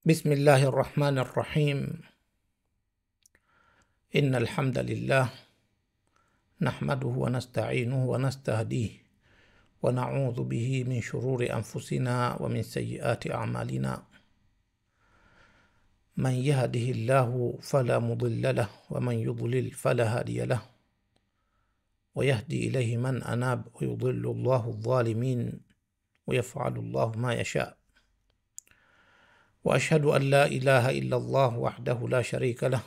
بسم الله الرحمن الرحيم. إن الحمد لله نحمده ونستعينه ونستهديه ونعوذ به من شرور أنفسنا ومن سيئات أعمالنا. من يهده الله فلا مضل له ومن يضلل فلا هادي له، ويهدي إليه من أناب، ويضل الله الظالمين ويفعل الله ما يشاء. وأشهد أن لا إله إلا الله وحده لا شريك له،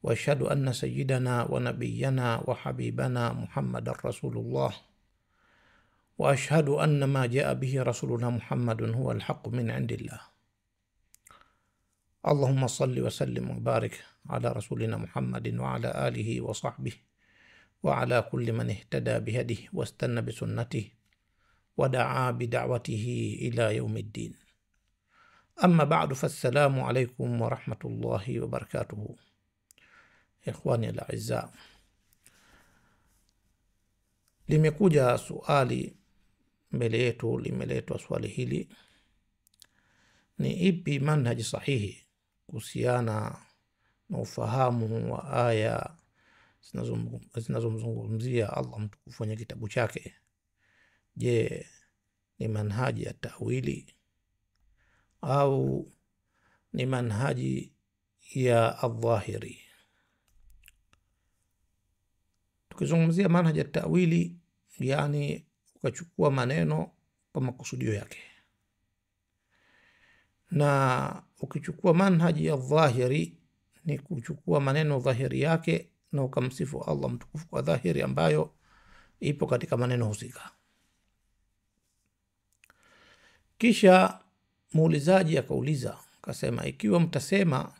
وأشهد أن سيدنا ونبينا وحبيبنا محمد رسول الله، وأشهد أن ما جاء به رسولنا محمد هو الحق من عند الله. اللهم صل وسلم وبارك على رسولنا محمد وعلى آله وصحبه وعلى كل من اهتدى بهديه واستنى بسنته ودعا بدعوته إلى يوم الدين. أما بعد، فالسلام عليكم ورحمة الله وبركاته. Ikhwani al-aizza, limekuja swali mbele yetu, limeletwa swali hili: ni ipi manhaji sahihi kuhusiana na ufahamu wa aya zinazomzungumzia Allah mtukufu kwenye kitabu chake? Je, ni manhaji ya tawili au ni manhaji ya adh-dhahiri? Tukizungumzia manhaji ya tawili, yani ukachukua maneno kwa makusudio yake, na ukichukua manhaji ya dhahiri ni kuchukua maneno dhahiri yake na ukamsifu Allah mtukufu kwa dhahiri ambayo ipo katika maneno husika. Kisha muulizaji akauliza akasema, ikiwa mtasema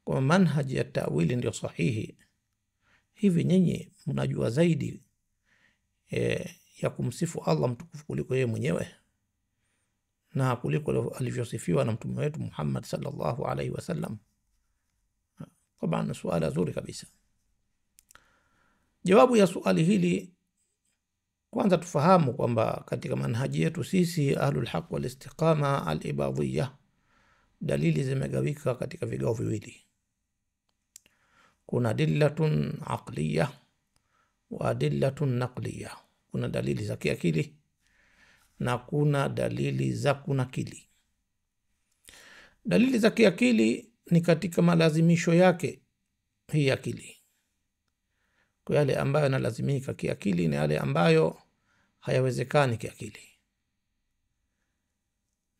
kwa manhaji ya tawili ndio sahihi, hivi nyinyi mnajua zaidi ya kumsifu Allah mtukufu kuliko yeye mwenyewe na kuliko alivyosifiwa na mtume wetu Muhammad sallallahu alaihi wasallam? Taban, swala zuri kabisa. Jawabu ya swali hili, kwanza tufahamu kwamba katika manhaji yetu sisi ahlul haq wal istiqama al-ibadiyya, dalili zimegawika katika vigao viwili. Kuna adillatun aqliya wa adillatun naqliya. Kuna dalili za kiakili na kuna dalili za kunakili. Dalili za kiakili ni katika malazimisho yake hii akili, kwa yale ambayo yanalazimika kiakili na yale ambayo hayawezekani kiakili.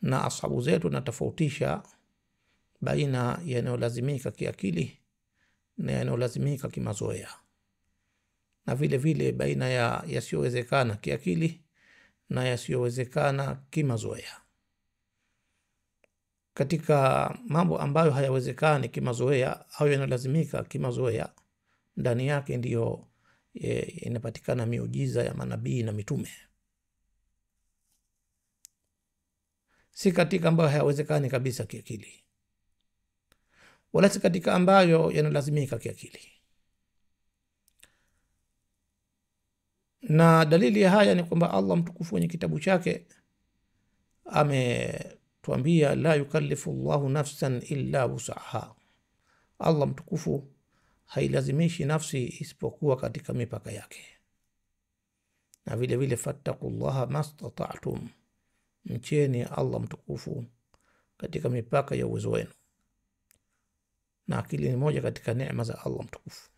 Na ashabu zetu natofautisha baina yanayolazimika kiakili na yanayolazimika kimazoea, na vile vile baina ya yasiyowezekana kiakili na yasiyowezekana kimazoea. Katika mambo ambayo hayawezekani kimazoea au yanalazimika kimazoea, ndani yake ndiyo inapatikana miujiza ya manabii na mitume, si katika ambayo hayawezekani kabisa kiakili, wala si katika ambayo yanalazimika kiakili. Na dalili ya haya ni kwamba Allah mtukufu kwenye kitabu chake ametuambia, la yukallifu Allahu nafsan illa wusaha. Allah mtukufu hailazimishi nafsi isipokuwa katika mipaka yake. Na vile vile, fattaqullaha mastata'tum, mcheni Allah mtukufu katika mipaka ya uwezo wenu. Na akili ni moja katika neema za Allah mtukufu.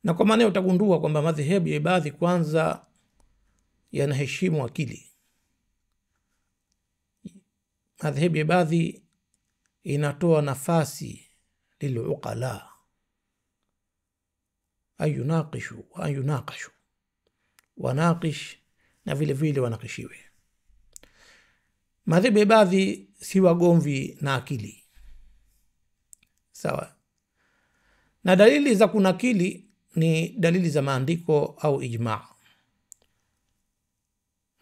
Na kwa maana utagundua kwamba madhehebu ya baadhi kwanza yanaheshimu akili. Madhehebu ya baadhi inatoa nafasi liluqala ayunaqishu wa ayunaqashu, wanaqish na vile vile wanakishiwe. Madhehebu ya baadhi si wagomvi na akili, sawa. Na dalili za kunakili ni dalili za maandiko au ijma',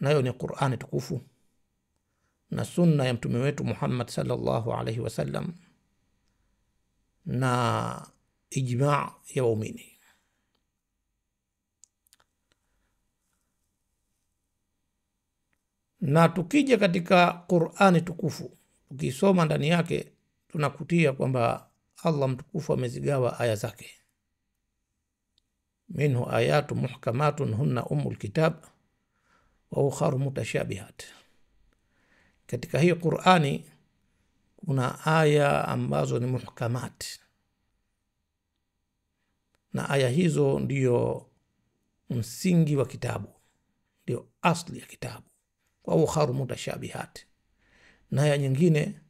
nayo ni Qur'ani tukufu na sunna ya mtume wetu Muhammad sallallahu alaihi wasallam na ijma' ya waumini. Na tukija katika Qur'ani tukufu, ukisoma ndani yake tunakutia kwamba Allah mtukufu amezigawa aya zake. Minhu ayatu muhkamatun hunna ummul kitab wa ukharu mutashabihat. Katika hii Qur'ani kuna aya ambazo ni muhkamat, na aya hizo ndiyo msingi wa kitabu, ndio asli ya kitabu. Wa ukharu mutashabihat, na aya nyingine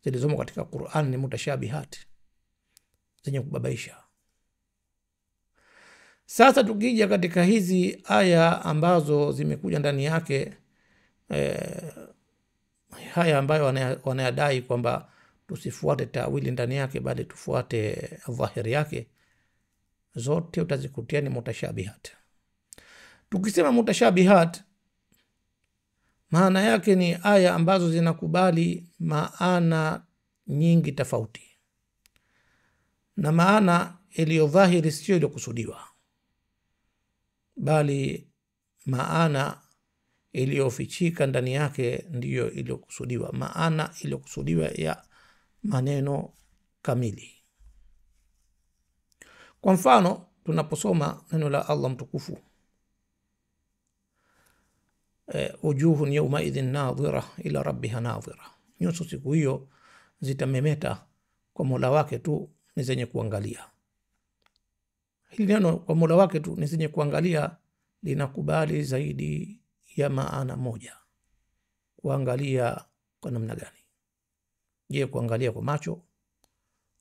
zilizomo katika Qur'an ni mutashabihat, zenye kubabaisha. Sasa tukija katika hizi aya ambazo zimekuja ndani yake haya ambayo wanayadai kwamba tusifuate tawili ndani yake bali tufuate dhahiri yake, zote utazikutia ni mutashabihat. Tukisema mutashabihat, maana yake ni aya ambazo zinakubali maana nyingi tofauti, na maana iliyo dhahiri sio iliyokusudiwa, bali maana iliyofichika ndani yake ndiyo iliyokusudiwa, maana iliyokusudiwa ya maneno kamili. Kwa mfano, tunaposoma neno la Allah mtukufu, wujuhun yawma idhin nadhira ila rabbiha nadhira, nyuso siku hiyo zitamemeta kwa Mola wake tu ni zenye kuangalia. Hili neno kwa Mola wake tu ni zenye kuangalia linakubali zaidi ya maana moja. Kuangalia kwa namna gani? Je, kuangalia kwa macho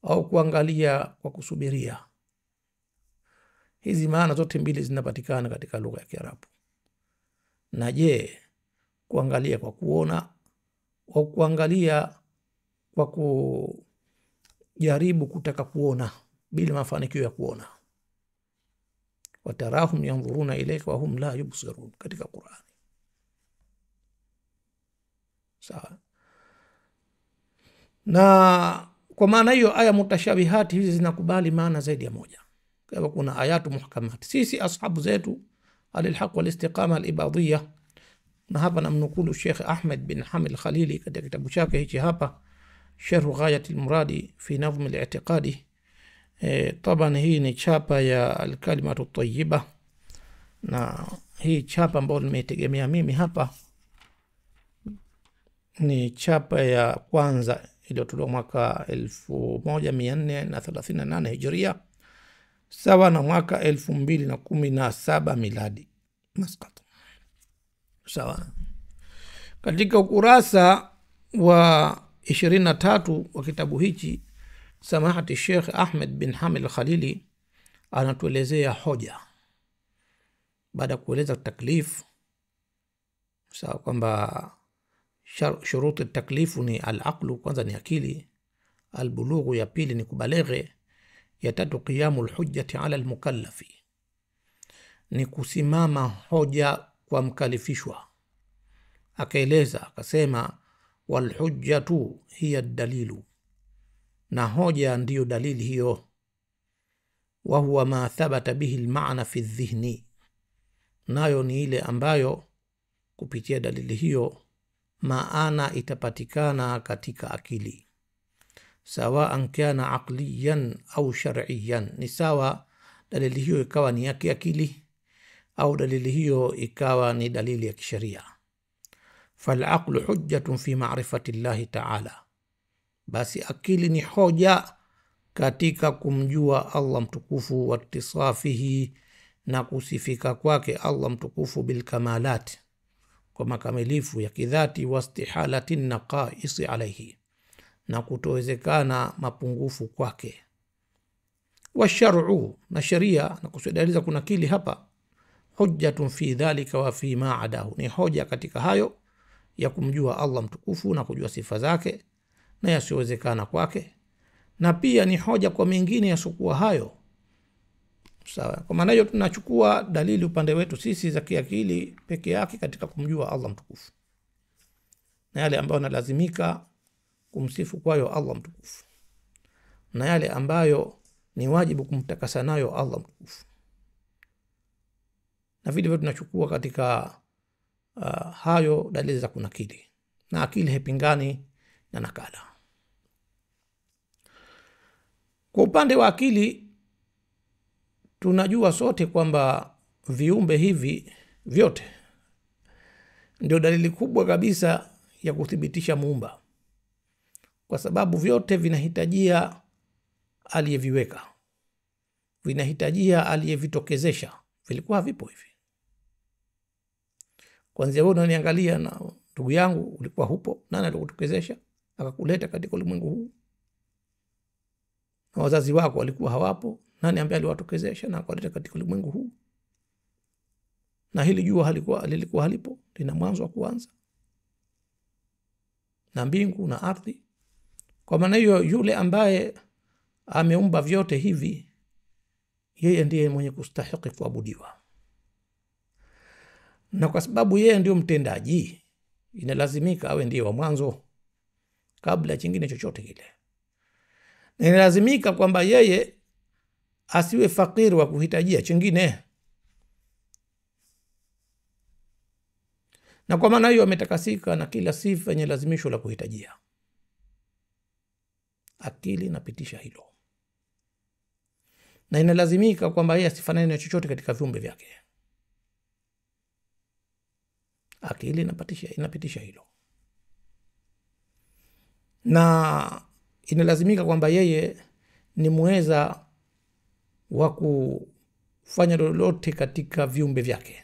au kuangalia kwa kusubiria? Hizi maana zote mbili zinapatikana katika lugha ya Kiarabu. Na je, kuangalia kwa kuona au kuangalia kwa kujaribu kutaka kuona bila mafanikio ya kuona? Watarahum yanzuruna ilayka wa hum la yubsirun, katika Qur'ani. Sawa. Na kwa maana hiyo aya mutashabihati hizi zinakubali maana zaidi ya moja. Kwa kuna ayatu muhkamat. Sisi ashabu zetu alilhaq wal istiqama al-ibadiyya, na hapa namnukulu Sheikh Ahmed bin Hamil Khalili katika kitabu chake hichi hapa Sharh Ghayat al-Muradi fi Nazm al-I'tiqadi. Taban hii ni chapa ya al-Kalimatu Tayyiba, na hii chapa ambayo nimeitegemea mimi hapa ni chapa ya kwanza iliyotolewa mwaka 1438 Hijria, sawa na mwaka 2017 miladi, Muscat. Sawa. Katika ukurasa wa 23 wa kitabu hichi, samahati Sheikh Ahmed bin Hamil Khalili anatuelezea hoja baada ya kueleza taklif. Sawa, kwamba shuruti taklifu ni al-aqlu, kwanza ni akili, al-bulughu ya pili ni kubaleghe, ya tatu qiyamul hujjati ala al-mukallafi, ni kusimama hoja kwa mkalifishwa. Akaeleza akasema, wal hujjatu hiya dalilu, na hoja ndiyo dalili hiyo, wa huwa ma thabata bihi al-ma'na fi dhihni, nayo ni ile ambayo kupitia dalili hiyo maana itapatikana katika akili. Sawaan kana aqliyan au shar'iyan, ni sawa dalili hiyo ikawa ni ya kiakili au dalili hiyo ikawa ni dalili ya kisheria. Falaqlu hujjatun fi ma'rifati llahi ta'ala, basi akili ni hoja katika kumjua Allah mtukufu, wa ittisafihi, na kusifika kwake Allah mtukufu, bil kamalat, kwa makamilifu ya kidhati, wa istihalati naqaisi alayhi, na kutowezekana mapungufu kwake. Wa shar'u, na sharia, na kusudaliza kuna kili hapa, hujjatun fi dhalika wa fi ma adahu, ni hoja katika hayo ya kumjua Allah mtukufu na kujua sifa zake na yasiowezekana kwake, na pia ni hoja kwa mengine yasiokuwa hayo. Sawa. Kwa maana hiyo tunachukua dalili upande wetu sisi za kiakili peke yake katika kumjua Allah mtukufu, na yale ambayo nalazimika kumsifu kwayo Allah mtukufu, na yale ambayo ni wajibu kumtakasa nayo Allah mtukufu. Na vile vile tunachukua katika hayo dalili za kunakili, na akili hepingani na nakala. Kwa upande wa akili, tunajua sote kwamba viumbe hivi vyote ndio dalili kubwa kabisa ya kuthibitisha muumba, kwa sababu vyote vinahitajia aliyeviweka, vinahitajia aliyevitokezesha. Vilikuwa vipo hivi. Kwanza wewe unaniangalia na ndugu yangu, ulikuwa hupo, nani alikutokezesha akakuleta katika ulimwengu huu? Na wazazi wako walikuwa hawapo, nani ambaye aliwatokezesha na akaleta katika ulimwengu huu? Na hili jua lilikuwa halipo, lina mwanzo wa kuanza, na mbingu na ardhi. Kwa maana hiyo, yule ambaye ameumba vyote hivi, yeye ndiye mwenye kustahiki kuabudiwa, na kwa sababu yeye ndio mtendaji, inalazimika awe ndiye wa mwanzo kabla chingine chochote kile, na inalazimika kwamba yeye asiwe fakiri wa kuhitajia chingine. Na kwa maana hiyo ametakasika na kila sifa yenye lazimisho la kuhitajia. Akili inapitisha hilo, na inalazimika kwamba yeye asifanane na chochote katika viumbe vyake. Akili inapitisha hilo, na inalazimika kwamba yeye ni muweza wa kufanya lolote katika viumbe vyake.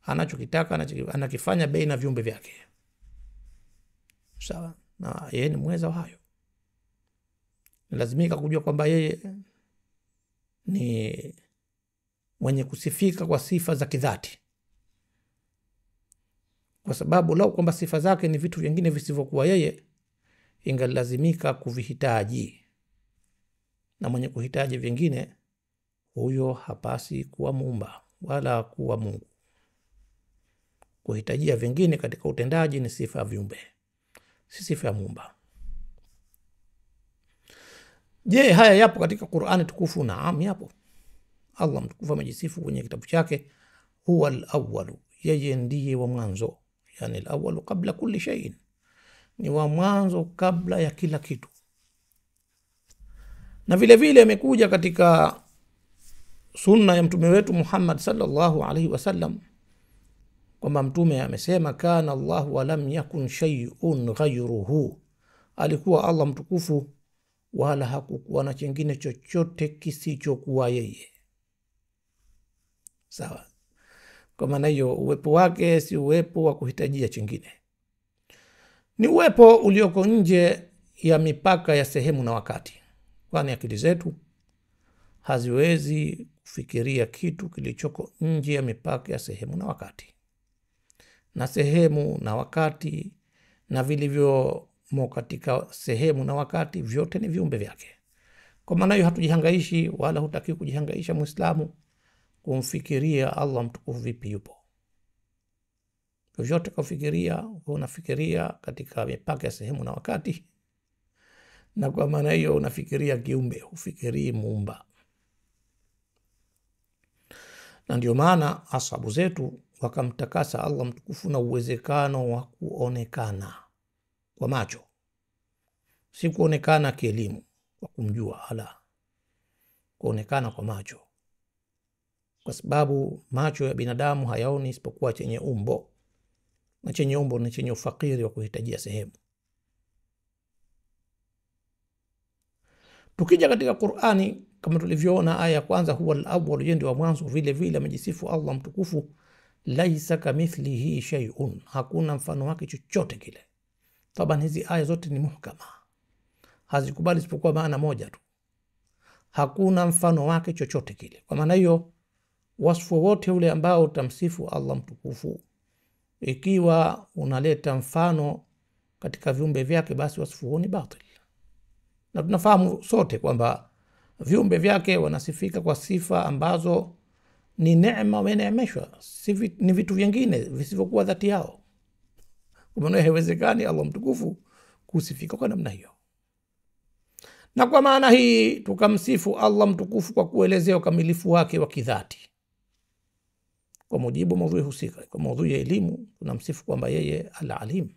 Anachokitaka anakifanya baina viumbe vyake, sawa, na yeye ni muweza wa hayo. Lazimika kujua kwamba yeye ni mwenye kusifika kwa sifa za kidhati, kwa sababu lau kwamba sifa zake ni vitu vingine visivyokuwa yeye, ingalazimika kuvihitaji, na mwenye kuhitaji vingine, huyo hapasi kuwa muumba wala kuwa Mungu. Kuhitajia vingine katika utendaji ni sifa ya viumbe, si sifa ya muumba. Je, haya yapo katika Qur'ani tukufu? Naam, yapo. Allah mtukufu amejisifu kwenye kitabu chake, huwa al-awwalu, yeye ndiye wa mwanzo, yani al-awwalu qabla kulli shay'in, ni wa mwanzo kabla ya kila kitu. Na vile vile imekuja katika sunna ya mtume wetu Muhammad sallallahu alaihi wasallam kwamba mtume amesema, kana Allah wa lam yakun shay'un ghayruhu, alikuwa Allah mtukufu wala hakukuwa na chingine chochote kisichokuwa yeye. Sawa. Kwa maana hiyo, uwepo wake si uwepo wa kuhitajia chingine, ni uwepo ulioko nje ya mipaka ya sehemu na wakati, kwani akili zetu haziwezi kufikiria kitu kilichoko nje ya mipaka ya sehemu na wakati. Na sehemu na wakati na vilivyomo katika sehemu na wakati, vyote ni viumbe vyake. Kwa maana hiyo, hatujihangaishi wala hutaki kujihangaisha Muislamu kumfikiria Allah mtukufu vipi yupo. Vyote kufikiria, unafikiria katika mipaka ya sehemu na wakati, na kwa maana hiyo unafikiria kiumbe, ufikirii muumba. Na ndio maana ashabu zetu wakamtakasa Allah mtukufu na uwezekano wa kuonekana kwa macho, si kuonekana kielimu kwa kumjua, hala, kuonekana kwa macho, kwa sababu macho ya binadamu hayaoni isipokuwa chenye umbo, na chenye umbo ni chenye ufakiri wa kuhitajia sehemu. Tukija katika Qur'ani, kama tulivyoona aya ya kwanza, huwa al-awwal, yeye ndio wa mwanzo, vile vile amejisifu Allah mtukufu, laisa kamithlihi shay'un, hakuna mfano wake chochote kile. Taban hizi aya zote ni muhkama, hazikubali isipokuwa maana moja tu, hakuna mfano wake chochote kile. Kwa maana hiyo, wasfu wote ule ambao utamsifu Allah mtukufu, ikiwa unaleta mfano katika viumbe vyake, basi wasfu huo ni batil. Na tunafahamu sote kwamba viumbe vyake wanasifika kwa sifa ambazo ni neema wameneemeshwa, ni vitu vingine visivyokuwa dhati yao. Kwa maana haiwezekani Allah mtukufu kusifika kwa namna hiyo. Na kwa maana hii tukamsifu Allah mtukufu kwa kuelezea ukamilifu wake wa kidhati, kwa mujibu maudhui husika. Kwa maudhui ya elimu tunamsifu kwamba yeye al-alim.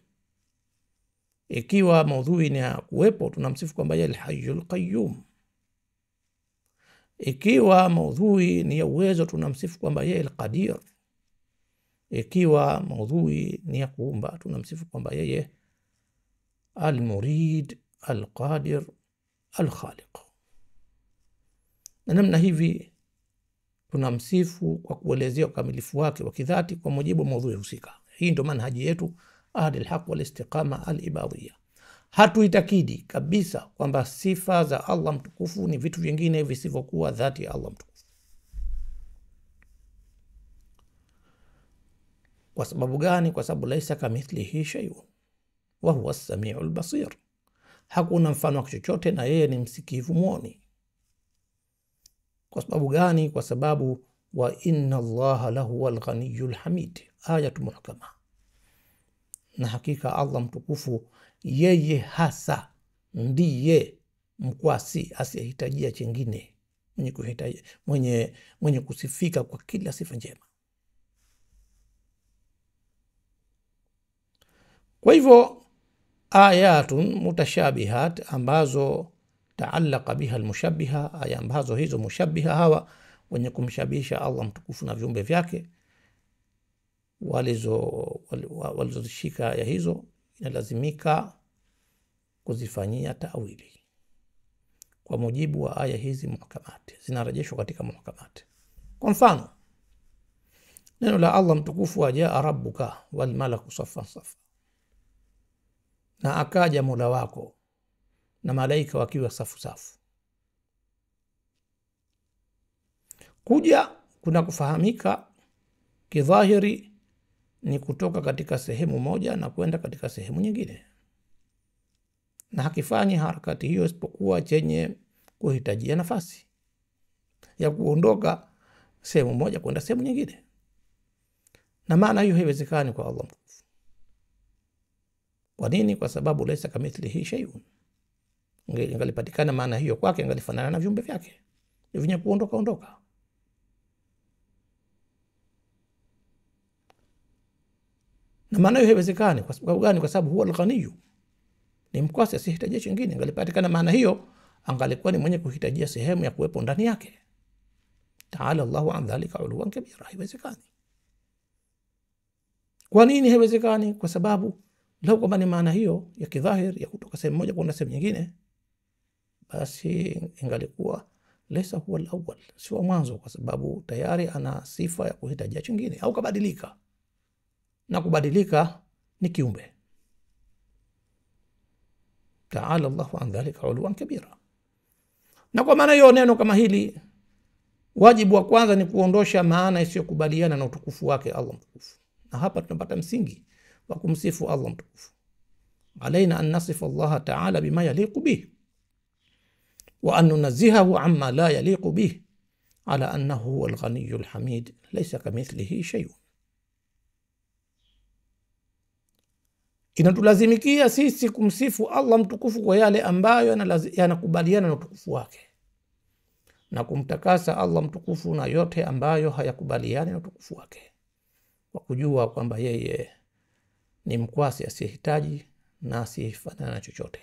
Ikiwa maudhui ni ya kuwepo, tunamsifu kwamba yeye al-hayyul qayyum. Ikiwa maudhui ni ya uwezo, tunamsifu kwamba yeye al-qadir. Ikiwa maudhui ni ya kuumba, tunamsifu kwamba yeye al-murid, al-qadir, al-khaliq. Na namna hivi tunamsifu kwa kuelezea ukamilifu wake wa kidhati kwa mujibu wa maudhui husika. Hii ndio manhaji yetu ahli al-haq wal istiqama al-ibadiyya. Hatuitakidi kabisa kwamba sifa za Allah mtukufu ni vitu vingine visivyokuwa dhati ya Allah mtukufu. Kwa sababu gani? Kwa sababu laisa kamithlihi shay'un wa huwa as-sami'ul basir. Hakuna mfano wa chochote na yeye ni msikivu muoni. Kwa sababu gani? Kwa sababu wa inna Allaha lahuwal ghaniyyul hamid, ayatu muhkama. Na hakika Allah mtukufu yeye hasa ndiye mkwasi asiyehitajia chengine, mwenye kusifika kwa kila sifa njema. Kwa hivyo ayatun mutashabihat ambazo taallaka biha almushabbiha, aya ambazo hizo mushabbiha hawa wenye kumshabihisha Allah mtukufu na viumbe vyake walizozishika aya hizo, inalazimika kuzifanyia ta'wili kwa mujibu wa aya hizi muhkamati, zinarejeshwa katika muhkamati. Kwa mfano neno la Allah mtukufu, wajaa rabbuka wal malaku saffan saffa, na akaja Mola wako na malaika wakiwa safu safu. Kuja kuna kufahamika kidhahiri ni kutoka katika sehemu moja na kwenda katika sehemu nyingine, na hakifanyi harakati hiyo isipokuwa chenye kuhitajia nafasi ya kuondoka sehemu moja kwenda sehemu nyingine, na maana hiyo haiwezekani kwa Allah mtukufu. Kwa nini? Kwa sababu laisa kamithlihi shay'un. Ingalipatikana maana hiyo kwake, ingalifanana na viumbe vyake vyenye kuondoka ondoka. Na maana hiyo haiwezekani. Kwa sababu gani? Kwa sababu huwa al-ghaniyyu, ni mkwasi asihitaji chingine. Ingalipatikana maana hiyo, angalikuwa ni mwenye kuhitajia sehemu ya kuwepo ndani yake. Ta'ala Allahu an dhalika uluwan kabira. Haiwezekani. Kwa nini haiwezekani? Kwa sababu lau kama ni maana hiyo ya kidhahir ya kutoka sehemu moja kwenda sehemu nyingine, basi ingalikuwa laysa huwa al-awwal, sio mwanzo, kwa sababu tayari ana sifa ya kuhitajia chingine au kabadilika, na kubadilika ni kiumbe. Ta'ala Allahu an dhalika uluwan kabira. Na kwa maana hiyo neno kama hili, wajibu wa kwanza ni kuondosha maana isiyokubaliana na utukufu wake Allah mtukufu. Na hapa tunapata msingi wa kumsifu Allah mtukufu. Alaina an nasifa Allah ta'ala bima yaliqu bih wa an nunazzihahu amma la yaliqu bih ala annahu huwal ghaniyyul hamid laysa kamithlihi shay'un. Inatulazimikia sisi kumsifu Allah mtukufu kwa yale ambayo yanakubaliana na utukufu wake, na kumtakasa Allah mtukufu na yote ambayo hayakubaliani na utukufu wake, kwa kujua kwamba yeye ni mkwasi asiyehitaji na asiyefanana na chochote.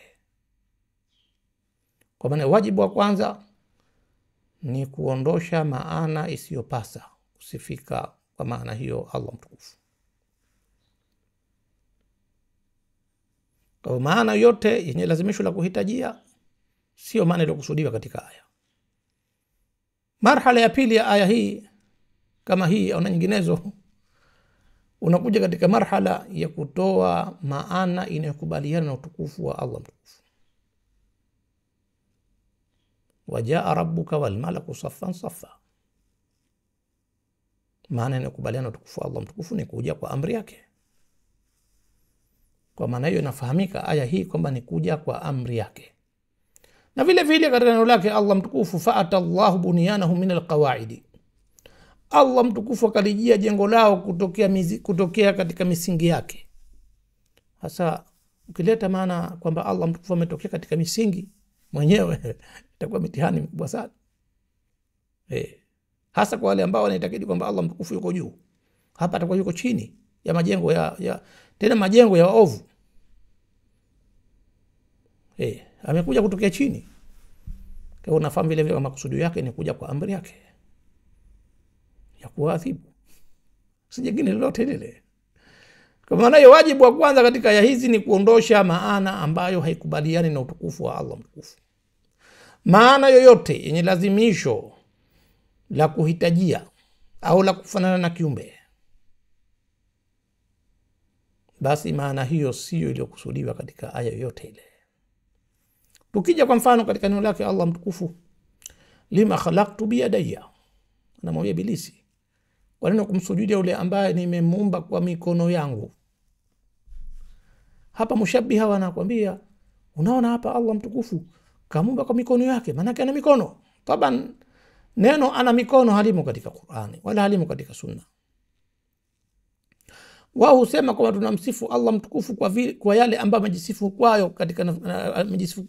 Kwa maana wajibu wa kwanza ni kuondosha maana isiyopasa kusifika kwa maana hiyo Allah mtukufu. Kwa maana yote yenye lazimisho la kuhitajia sio maana iliyokusudiwa katika aya. Marhala ya pili ya aya hii kama hii au nyinginezo, unakuja katika marhala ya kutoa maana inayokubaliana na utukufu wa Allah mtukufu. Wajaa rabbuka wal malaku saffan saffa, maana inayokubaliana na utukufu wa Allah mtukufu ni kuja kwa amri yake. Kwa maana hiyo inafahamika aya hii kwamba ni kuja kwa amri yake. Na vile vile katika neno lake Allah mtukufu, fa'ata Allahu bunyanahum min alqawaidi, Allah mtukufu akalijia jengo lao kutokea katika misingi yake. Hasa ukileta maana kwamba Allah mtukufu ametokea katika misingi mwenyewe, itakuwa mitihani mkubwa sana. Hasa kwa wale ambao wanaitakidi kwamba Allah mtukufu yuko juu. hapa atakuwa yuko chini ya majengo tena majengo ya ovu. Amekuja kutokea chini. Kwa unafahamu vile vile makusudi yake ni kuja kwa amri yake ya kuadhibu, si jingine lolote lile. Kwa maana hiyo wajibu wa kwanza katika aya hizi ni kuondosha maana ambayo haikubaliani na utukufu wa Allah mtukufu. Maana yoyote yenye lazimisho la kuhitajia au la kufanana na kiumbe, basi maana hiyo sio iliyokusudiwa katika aya yoyote ile. Tukija kwa mfano katika neno lake Allah mtukufu, lima khalaqtu biyadayya, anamwambia Ibilisi, kwa nini kumsujudia yule ambaye nimemuumba kwa mikono yangu? Hapa mushabbiha wanakuambia, unaona hapa Allah mtukufu kamuumba kwa mikono yake, maana yake ana mikono. Taban neno ana mikono halimo katika Qur'ani wala halimo katika Sunna. Wao husema kwamba tunamsifu Allah mtukufu kwa yale ambayo amejisifu kwayo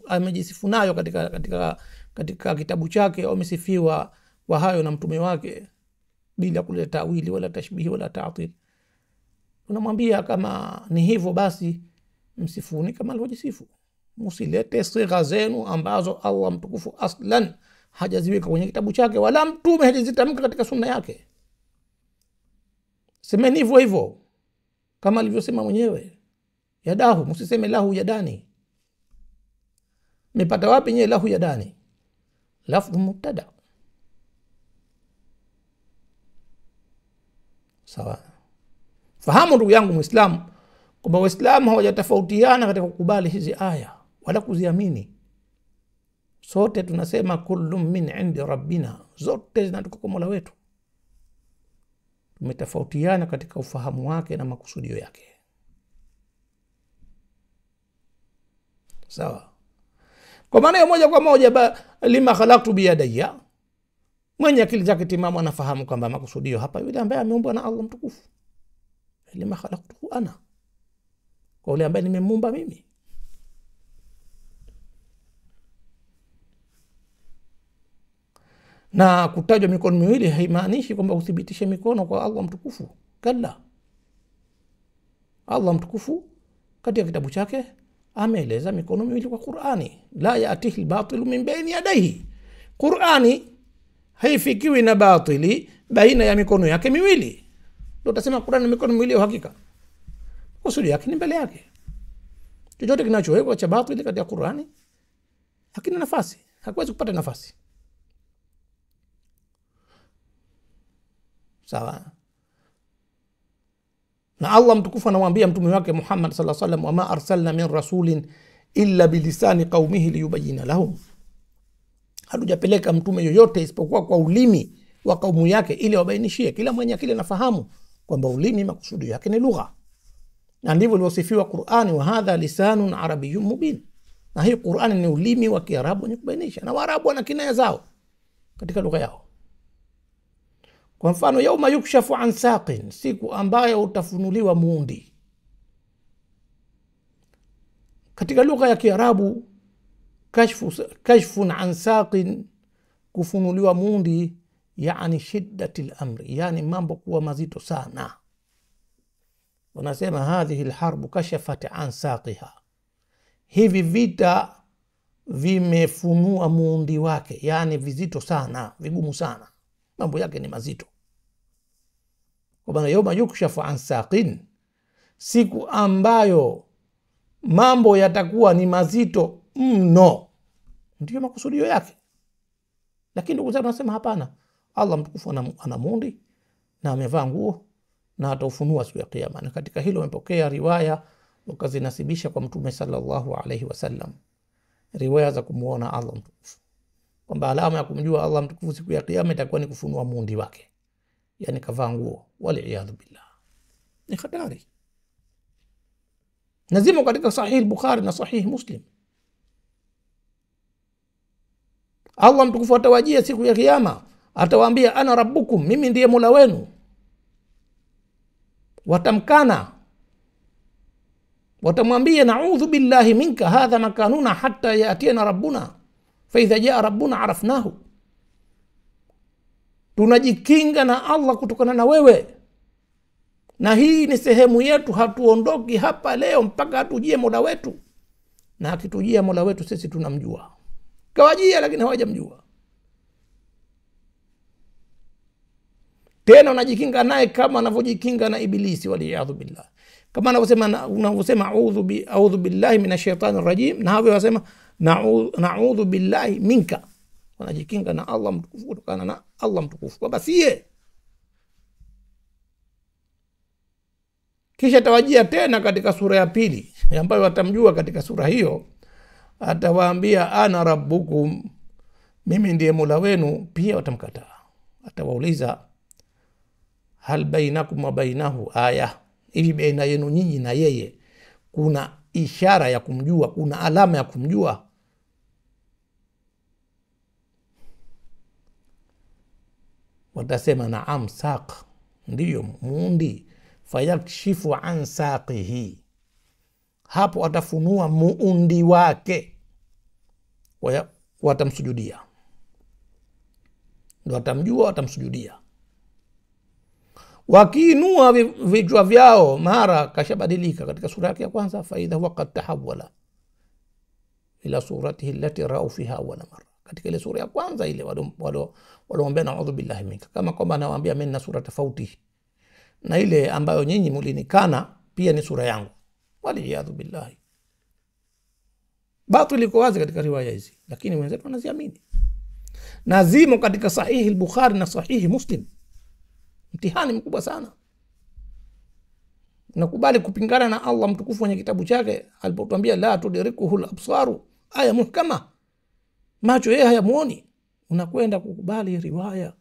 amejisifu nayo katika kitabu chake, au amesifiwa kwa hayo na mtume wake, bila kuleta tawili wala tashbihi wala ta'til. Tunamwambia kama ni hivyo basi msifuni kama alivyojisifu. Msilete sigha zenu ambazo Allah mtukufu aslan hajaziweka kwenye kitabu chake wala mtume hajazitamka katika sunna yake. Semeni hivyo hivyo kama alivyosema mwenyewe, yadahu, msiseme lahu yadani. Mepata wapi nyewe lahu yadani? Lafdhu mubtada. Sawa. Fahamu ndugu yangu Muislamu kwamba Waislamu hawajatofautiana katika kukubali hizi aya wala kuziamini. Sote tunasema kullu min indi rabbina, zote zinatoka kwa Mola wetu. Tumetofautiana katika ufahamu wake na makusudio yake. Sawa. Kwa maana moja kwa moja, lima khalaqtu biyadayya, mwenye akili zake timamu anafahamu kwamba makusudio hapa yule ambaye ameumbwa na Allah mtukufu. Lima khalaqtuhu ana, kwa yule ambaye nimemuumba mimi. Na kutajwa mikono miwili haimaanishi kwamba uthibitishe mikono kwa Allah mtukufu. Kalla. Allah mtukufu katika kitabu chake ameeleza mikono miwili kwa Qur'ani. La yatihi al-batilu min bayni yadayhi. Qur'ani haifikiwi na batili baina ya mikono yake miwili. Ndio utasema Qur'ani ni mikono miwili ya hakika. Kusudi yake ni mbele yake. Chochote kinachowekwa cha batili katika Qur'ani hakina nafasi, hakiwezi kupata nafasi. Sawa. Na Allah mtukufu anamwambia mtume wake Muhammad sallallahu alaihi wasallam, wama arsalna min rasulin illa bilisani qaumihi liyubayyina lahum, hatujapeleka mtume yoyote isipokuwa kwa ulimi wa kaumu yake ili wabainishie. Kila mwenye akili anafahamu kwamba ulimi makusudi yake ni lugha, na ndivyo ilivyosifiwa Qur'ani, wa hadha lisanun arabiyyun mubin. Na hii Qur'ani ni ulimi wa Kiarabu wenye kubainisha, na Waarabu wana kinaya zao katika lugha yao. Kwa mfano, yauma yukshafu an saqin, siku ambayo utafunuliwa muundi. Katika lugha ya Kiarabu, kashfun an saqin, kufunuliwa muundi, yani shiddatil amri, yani mambo kuwa mazito sana. Wanasema hadhihi alharbu kashafat an saqiha, hivi vita vimefunua muundi wake, yani vizito sana, vigumu sana, mambo yake ni mazito. Kwa maana yauma yukshafu an saqin, siku ambayo mambo yatakuwa ni mazito mno, ndio makusudio yake. Lakini ndugu zangu nasema hapana, Allah mtukufu ana muundi na amevaa nguo na ataufunua siku ya kiyama. Na katika hilo umepokea riwaya ukazinasibisha kwa Mtume sallallahu alaihi wasallam, riwaya za kumuona Allah mtukufu, kwamba alama ya kumjua Allah mtukufu siku ya kiyama itakuwa ni kufunua muundi wake, yani kavaa nguo. Wal-iyadhu billah, ni hatari. Nazimo katika Sahih Bukhari na Sahih Muslim, Allah mtukufu atawajia siku ya kiyama, atawaambia ana rabbukum, mimi ndiye Mola wenu. Watamkana, watamwambia na'udhu billahi minka hadha makanuna hatta yatiana rabbuna fa idha jaa rabbuna arafnahu, tunajikinga na Allah kutokana na wewe, Na hii ni sehemu yetu, hatuondoki hapa leo mpaka atujie Mola wetu. Na akitujia Mola wetu sisi tunamjua. Kawajia lakini hawajamjua. Tena unajikinga naye kama anavyojikinga na Ibilisi, waliyadhu billah. Kama unavyosema a'udhu billahi minashaitani rajim, na hao wasema na'udhu billahi minka. Wanajikinga na Allah mtukufu kutokana na Allah mtukufu. Kwa basi kisha tawajia tena katika sura ya pili ambayo watamjua katika sura hiyo, atawaambia ana rabbukum, mimi ndiye Mola wenu. Pia watamkataa. Atawauliza hal bainakum wa bainahu aya, hivi baina yenu nyinyi na yeye kuna ishara ya kumjua, kuna alama ya kumjua? Watasema naam, saq, ndiyo muundi. Fayakshifu an saqihi, hapo atafunua muundi wake. Watamsujudia, ndio watamjua, watamsujudia. Wakiinua vichwa vyao mara kashabadilika. Katika sura yake ya kwanza, faidha huwa qad tahawwala ila suratihi allati ra'u fiha awwala marra. Katika ile sura ya kwanza ile walioambia na'udhu billahi minka, kama kwamba anawaambia mimi na sura tofauti na ile ambayo nyinyi mulinikana, pia ni sura yangu. Waliyadhu billahi. Batili liko wazi katika riwaya hizi, lakini wenzetu wanaziamini. Nazimo katika sahihi al-Bukhari na sahihi Muslim. Mtihani mkubwa sana. Nakubali kupingana na Allah mtukufu kwenye kitabu chake alipotuambia la tudrikuhu al-absaru, aya muhkama, macho yeye hayamuoni. Unakwenda kukubali riwaya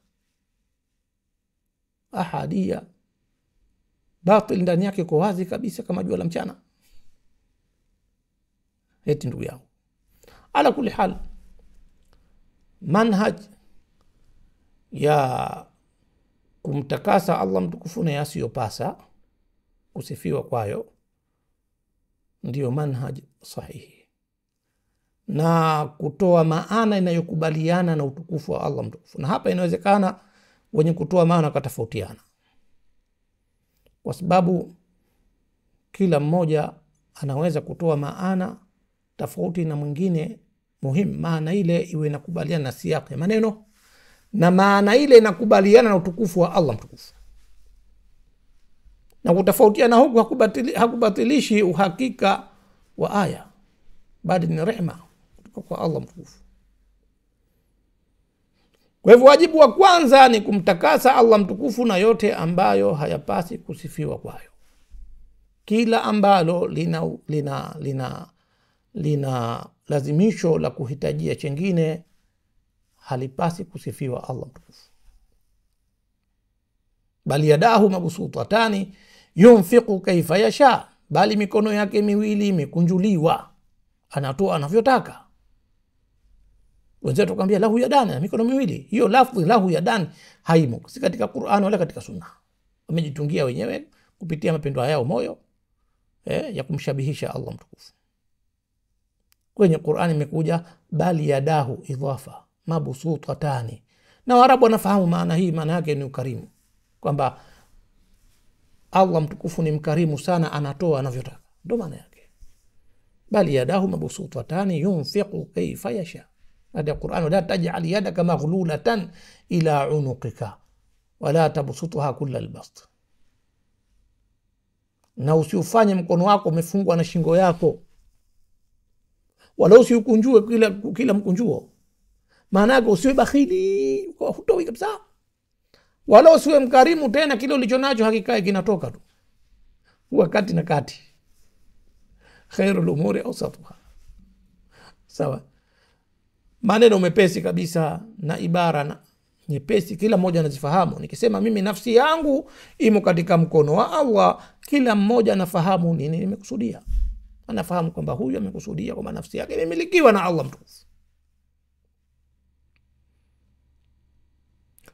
ahadia, batil ndani yake kwa wazi kabisa kama jua la mchana. Eti ndugu yangu, ala kulli hal, manhaj ya kumtakasa Allah mtukufu na yasiyopasa kusifiwa kwayo ndiyo manhaj sahihi, na kutoa maana inayokubaliana na utukufu wa Allah mtukufu. Na hapa inawezekana wenye kutoa maana katofautiana, kwa sababu kila mmoja anaweza kutoa maana tofauti na mwingine. Muhimu maana ile iwe inakubaliana na siyaki ya maneno, na maana ile inakubaliana na utukufu wa Allah mtukufu. Na kutofautiana huku hakubatilishi uhakika wa aya, bali ni rehema kutoka kwa Allah mtukufu. Kwa hivyo wajibu wa kwanza ni kumtakasa Allah mtukufu na yote ambayo hayapasi kusifiwa kwayo. Kila ambalo lina lazimisho la kuhitajia chengine halipasi kusifiwa Allah mtukufu. Bali yadahu mabsutatani yunfiqu kaifa yasha, bali mikono yake miwili imekunjuliwa, anatoa anavyotaka. Wenzetu kwambia lahu yadan, mikono miwili. Hiyo lafzi lahu yadan haimo, si katika Qur'an wala katika Sunna. Wamejitungia wenyewe kupitia mapendo yao moyo ya kumshabihisha Allah mtukufu. Kwenye Qur'an imekuja bali yadahu idhafa mabsutatani, na Waarabu wanafahamu maana hii. Maana yake ni ukarimu, kwamba Allah mtukufu ni mkarimu sana, anatoa anavyotaka. Ndio maana yake bali yadahu mabsutatani yunfiqu kayfa yasha. Hadi Qur'an, la taj'al yadaka maghlulatan ila unuqika wala tabsutha kulla albast, na usiufanye mkono wako umefungwa na shingo yako, wala usiukunjue kila mkunjuo. Maana yake usiwe bakhili, hutoi kabisa, wala usiwe mkarimu tena kile ulichonacho hakikae kinatoka tu. Huwa kati na kati, khairul umuri awsatuha. Sawa, maneno mepesi kabisa na ibara nyepesi, kila mmoja anazifahamu. Nikisema mimi nafsi yangu imo katika mkono wa Allah, kila mmoja anafahamu nini nimekusudia. Anafahamu kwamba huyu amekusudia kwamba nafsi yake imemilikiwa na Allah mtukufu.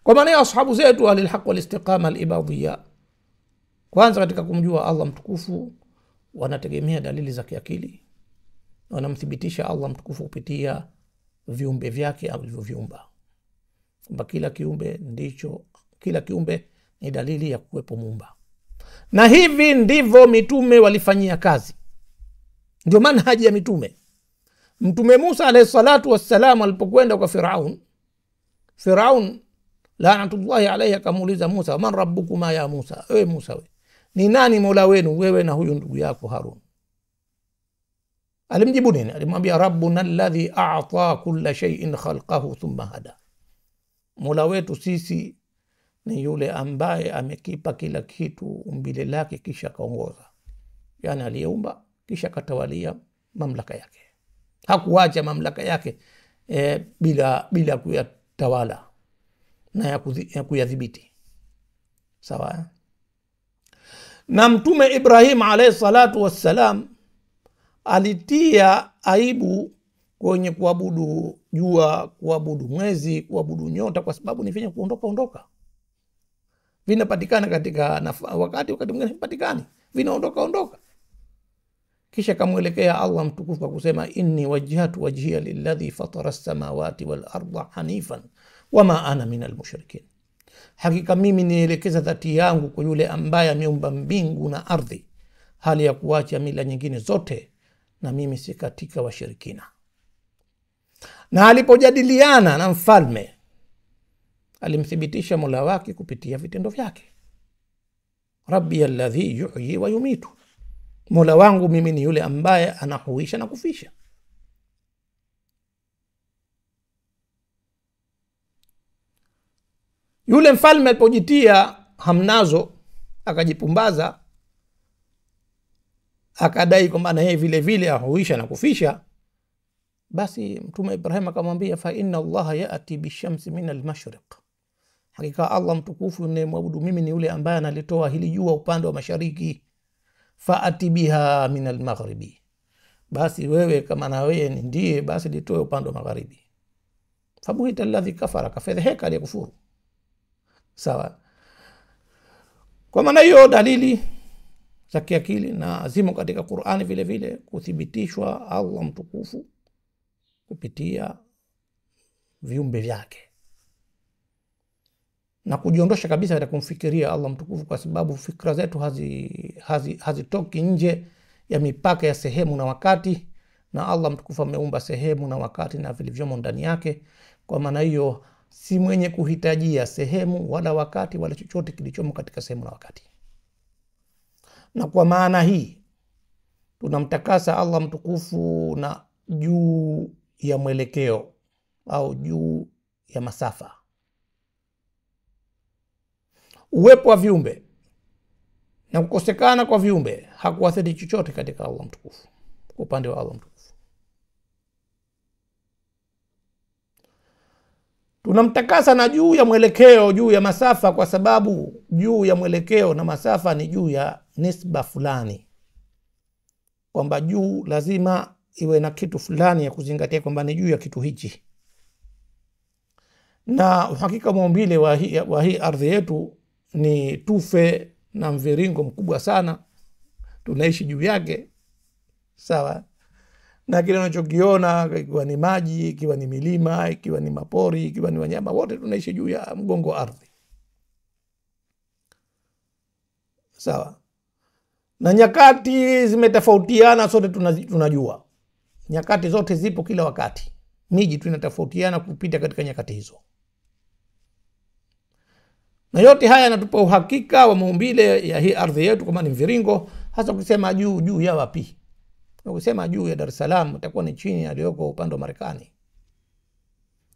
Kwa maana ya ashabu zetu ahli alhaq wal istiqama al-ibadiyya, kwanza katika kumjua Allah mtukufu wanategemea dalili za kiakili, wanamthibitisha Allah mtukufu kupitia viumbe vyake alivyoviumba, kwamba kila kiumbe ni dalili ya kuwepo muumba. Na hivi ndivyo mitume walifanyia kazi, ndio manhaji ya mitume. Mtume Musa alayhi salatu wassalam alipokwenda kwa Firaun laanatullahi alayhi akamuuliza Musa, man rabbukuma ya Musa, ewe Musa, ni nani mola wenu wewe na huyu ndugu yako Harun? Alimjibu nini? Alimwambia rabbuna alladhi a'ta kulla shay'in khalqahu thumma hada, mola wetu sisi ni yule ambaye amekipa kila kitu umbile lake kisha kaongoza. Yani aliyeumba kisha katawalia mamlaka yake, hakuacha mamlaka yake bila kuyatawala na ya kuyadhibiti. Sawa. Na mtume Ibrahim alayhi salatu wassalam alitia aibu kwenye kuabudu jua, kuabudu mwezi, kuabudu nyota, kwa sababu ni vyenye kuondoka. Vinapatikana katika wakati mwingine hapatikani, vinaondoka. Kisha kamwelekea Allah mtukufu kwa kusema, inni wajjahtu wajhiya lilladhi fatara as-samawati wal arda hanifan wama ana minal mushrikin, hakika mimi nielekeza dhati yangu kwa yule ambaye ameumba mbingu na ardhi hali ya kuacha mila nyingine zote, na mimi si katika washirikina. Na alipojadiliana na mfalme alimthibitisha mola wake kupitia vitendo vyake. Rabbi alladhi yuhyi wa yumitu, mola wangu mimi ni yule ambaye anahuisha na kufisha. Yule mfalme alipojitia hamnazo akajipumbaza akadai kwamba na yeye vile vile ahuisha na kufisha, basi mtume Ibrahim akamwambia, fa inna Allah ya'ti bishamsi min al-mashriq, hakika Allah mtukufu ninayemwabudu mimi ni yule ambaye analitoa hili jua upande wa mashariki, faati biha min al-maghribi, basi wewe kama na wewe ndiye basi litoe upande wa magharibi. Fabuhita alladhi kafara, kafedheheka aliyekufuru. Sawa. Kwa maana hiyo dalili za kiakili na zimo katika Qur'ani vile vile kuthibitishwa Allah mtukufu kupitia viumbe vyake na kujiondosha kabisa katika kumfikiria Allah mtukufu, kwa sababu fikra zetu hazitoki nje ya mipaka ya sehemu na wakati, na Allah mtukufu ameumba sehemu na wakati na vilivyomo ndani yake. Kwa maana hiyo si mwenye kuhitajia sehemu wala wakati wala chochote kilichomo katika sehemu na wakati. Na kwa maana hii tunamtakasa Allah mtukufu na juu ya mwelekeo au juu ya masafa. Uwepo wa viumbe na kukosekana kwa viumbe hakuathiri chochote katika Allah mtukufu, kwa upande wa Allah mtukufu. Tunamtakasa na juu ya mwelekeo, juu ya masafa, kwa sababu juu ya mwelekeo na masafa ni juu ya nisba fulani, kwamba juu lazima iwe na kitu fulani ya kuzingatia kwamba ni juu ya kitu hichi. Na uhakika maumbile wa hii ardhi yetu ni tufe na mviringo mkubwa sana, tunaishi juu yake. Sawa. Na kile unachokiona ikiwa ni maji, ikiwa ni milima, ikiwa ni mapori, ikiwa ni wanyama, wote tunaishi juu ya mgongo wa ardhi. Sawa. Na nyakati zimetofautiana, sote tunajua. Nyakati zote zipo kila wakati. Miji tunatofautiana kupita katika nyakati hizo. Na yote haya yanatupa uhakika wa maumbile ya hii ardhi yetu kama ni mviringo, hasa kusema juu ya wapi. Ukisema juu ya Dar es Salaam itakuwa ni chini aliyoko upande wa Marekani,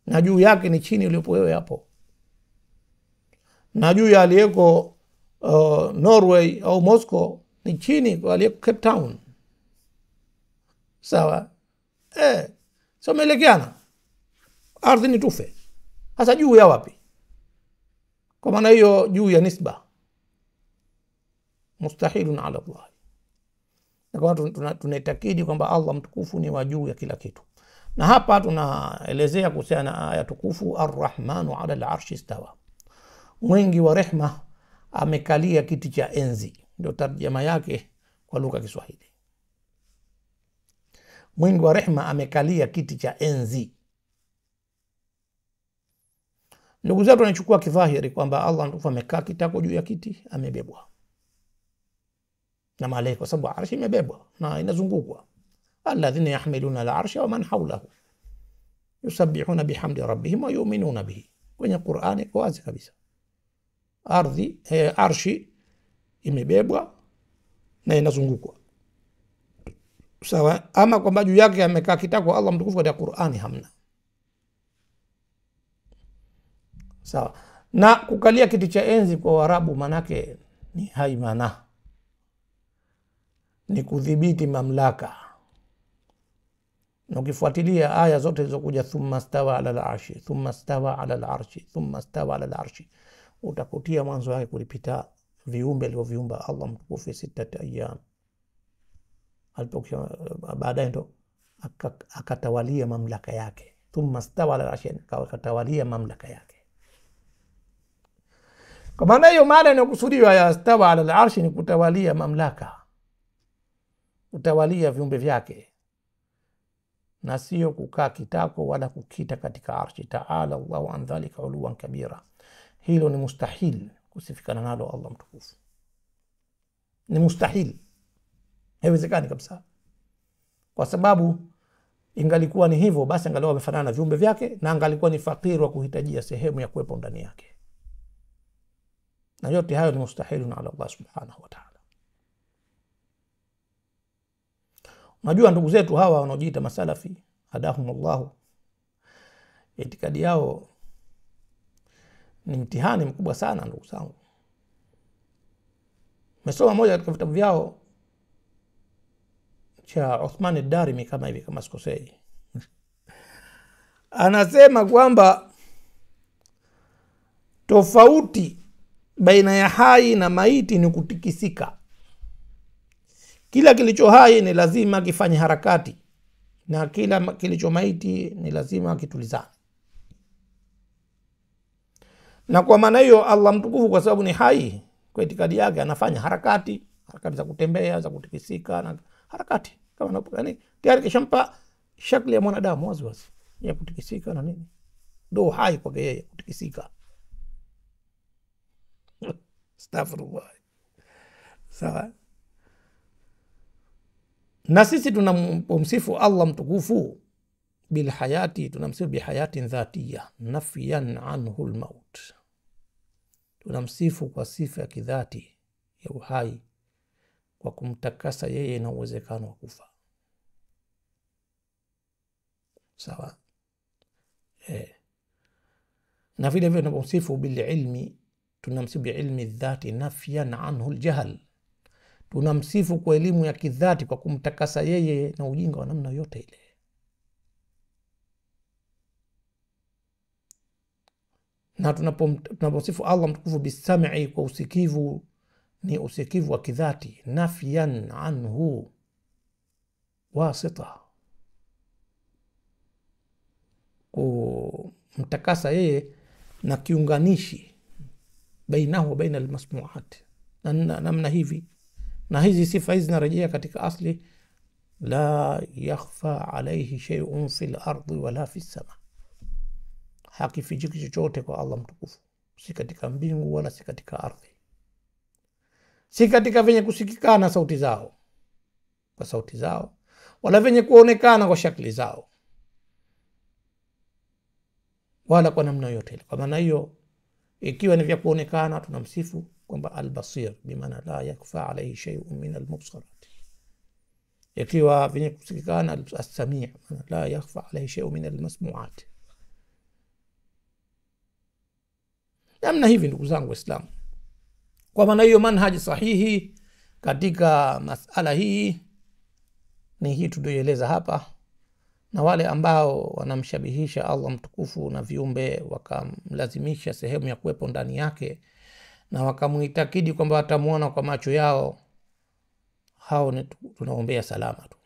na juu yake ni chini ulipo wewe hapo, na juu ya aliyeko Norway au Moscow ni chini kwa aliyeko Cape Town. Sawa. So melekeana, ardhi ni tufe. Hasa juu ya wapi? Kwa maana hiyo juu ya nisba mustahilun ala Allah. Na kwa tunaitakidi kwamba Allah mtukufu ni wa juu ya kila kitu. Na hapa tunaelezea kuhusiana na aya tukufu, Ar-Rahmanu ala al-arshi istawa, mwingi wa rehma amekalia kiti cha enzi. Ndio tarjama yake kwa lugha ya Kiswahili. Mwingi wa rehma amekalia kiti cha enzi. Ndugu zetu wanachukua kidhahiri kwamba Allah mtukufu amekaa kitako juu ya kiti, amebebwa. na malaika, kwa sababu arshi imebebwa na inazungukwa. Alladhina yahmiluna al-arsha wa man hawlahu yusabbihuna bihamdi rabbihim wa yu'minuna bihi. Kwenye Qur'ani kwa wazi kabisa, arshi imebebwa na inazungukwa. Sawa. Ama kwamba juu yake amekaa kitako Allah mtukufu katika Qur'ani hamna. Sawa. Na kukalia kiti cha enzi kwa Waarabu manake ni haimana, ni kudhibiti mamlaka. Na ukifuatilia aya zote zilizokuja thumma stawa ala al-arshi, thumma stawa ala al-arshi, thumma stawa ala al-arshi, utakutia mwanzo wake kulipita viumbe alivyoviumba Allah mtukufu 6 ayyam. Alipokuwa baadaye ndo akatawalia mamlaka yake. Thumma stawa ala al-arshi, akatawalia mamlaka yake. Kwa maana hiyo maana inakusudiwa ya stawa ala al-arshi ni kutawalia mamlaka, kutawalia viumbe vyake, na sio kukaa kitako wala kukita katika arshi. Taala Allahu an dhalika uluwan kabira. Hilo ni mustahil kusifikana nalo Allah mtukufu, ni mustahil, haiwezekani kabisa. Kwa sababu ingalikuwa ni hivyo basi angalau amefanana na viumbe vyake, na angalikuwa ni fakiri wa kuhitajia sehemu ya kuwepo ndani yake, na yote hayo ni mustahilun ala Allah subhanahu wa ta'ala. Unajua ndugu zetu hawa wanaojiita masalafi hadahumullahu, itikadi yao ni mtihani mkubwa sana ndugu zangu. Mesoma moja katika vitabu vyao cha Uthman ad-Darimi kama hivi kama sikosei. Anasema kwamba tofauti baina ya hai na maiti ni kutikisika. Kila kilicho hai ni lazima kifanye harakati, na kila kilicho maiti ni lazima kitulizane. Na kwa maana hiyo Allah mtukufu kwa sababu ni hai, kwa itikadi yake anafanya harakati za kutembea, za kutikisika na harakati kama yani tayari kishampa shakli ya mwanadamu wazi ya kutikisika na nini, ndio hai kwake yeye kutikisika. Astaghfirullah. Sawa. Na sisi tunamsifu Allah mtukufu bil hayati, tunamsifu bi hayatin dhatiyya nafyan anhu al maut. Tunamsifu kwa sifa ya kidhati ya uhai kwa kumtakasa yeye na uwezekano wa kufa. Sawa. Na vile vile tunamsifu bil ilmi, tunamsifu bi ilmi dhati nafyan anhu al jahl. Tunamsifu kwa elimu ya kidhati kwa kumtakasa yeye na ujinga wa namna yote ile. Na tunapomsifu Allah mtukufu bisam'i, kwa usikivu, ni usikivu wa kidhati, nafyan anhu wasita, kumtakasa yeye na kiunganishi bainahu wa baina almasmu'at. Namna hivi, na hizi sifa hizi zinarejea katika asli la yakhfa alayhi shay'un fil ardi wala fis sama, hakifichiki chochote kwa Allah mtukufu, si katika mbingu wala si katika ardhi, si katika venye kusikikana sauti zao kwa sauti zao, wala venye kuonekana kwa shakli zao, wala kwa namna yote ile. Kwa maana hiyo ikiwa ni vya kuonekana tunamsifu kwamba al-basir, bimaana la yakfa alayhi shay'un min al-mubsarat. Ikiwa venye kusikikana as-sami', la yakfa alayhi shay'un min al-masmu'at. Namna hivi ndugu zangu Waislamu. Kwa maana hiyo manhaji sahihi katika masala hii ni hii tuliyoeleza hapa, na wale ambao wanamshabihisha Allah mtukufu na viumbe wakamlazimisha sehemu ya kuwepo ndani yake na wakamuitakidi kwamba watamuona kwa macho yao, hao ni tunaombea salama tu.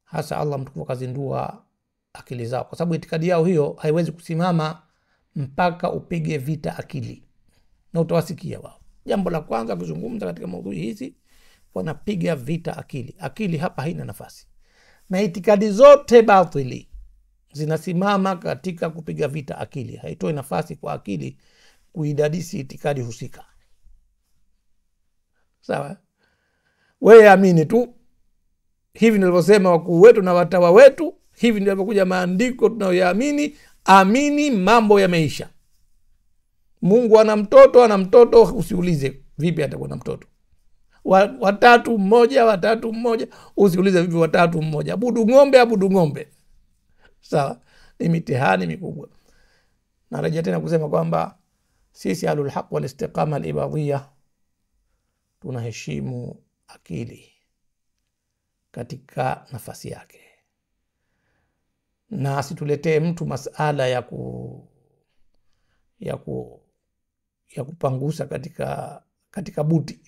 Hasa Allah mtukufu kazindua akili zao, kwa sababu itikadi yao hiyo haiwezi kusimama mpaka upige vita akili, na utawasikia wao. Jambo la kwanza kuzungumza katika maudhui hizi, wanapiga vita akili. Akili hapa haina nafasi, na itikadi zote batili zinasimama katika kupiga vita akili. Haitoi nafasi kwa akili kuidadisi itikadi husika. Sawa? wewe amini tu. Hivi nilivyosema wakuu wetu na watawa wetu, hivi ndivyokuja maandiko tunayoyaamini. Amini, mambo yameisha. Mungu ana mtoto, usiulize vipi atakuwa na mtoto. Watatu mmoja, usiulize vipi watatu mmoja. Abudu ng'ombe. Sawa, ni mitihani mikubwa. Narejea tena kusema kwamba sisi ahlul haq wal istiqama al ibadiyya tunaheshimu akili katika nafasi yake, na asituletee mtu masala ya kupangusa katika buti.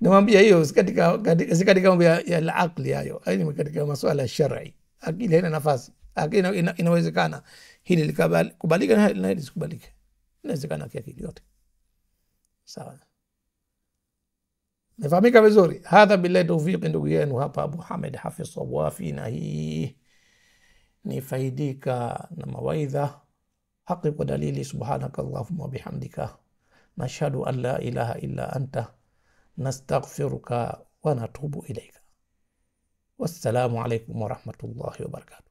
Namwambia hiyo si katika mambo ya akili hayo, ni katika masuala ya shar'i. Akili haina nafasi. Akili inawezekana hili likubalika na hili lisikubalike. Inawezekana akili yote. Sawa. Nafahamika vizuri. Hadha billahi tawfiq, ndugu yenu hapa Abu Hamid Hafidh Swafi, na hii ni faidika na mawaidha haki kwa dalili. Subhanaka Allahumma wa bihamdika nashhadu an la ilaha illa anta nastaghfiruka wa natubu ilayka. Wassalamu alaykum wa rahmatullahi wa barakatuh.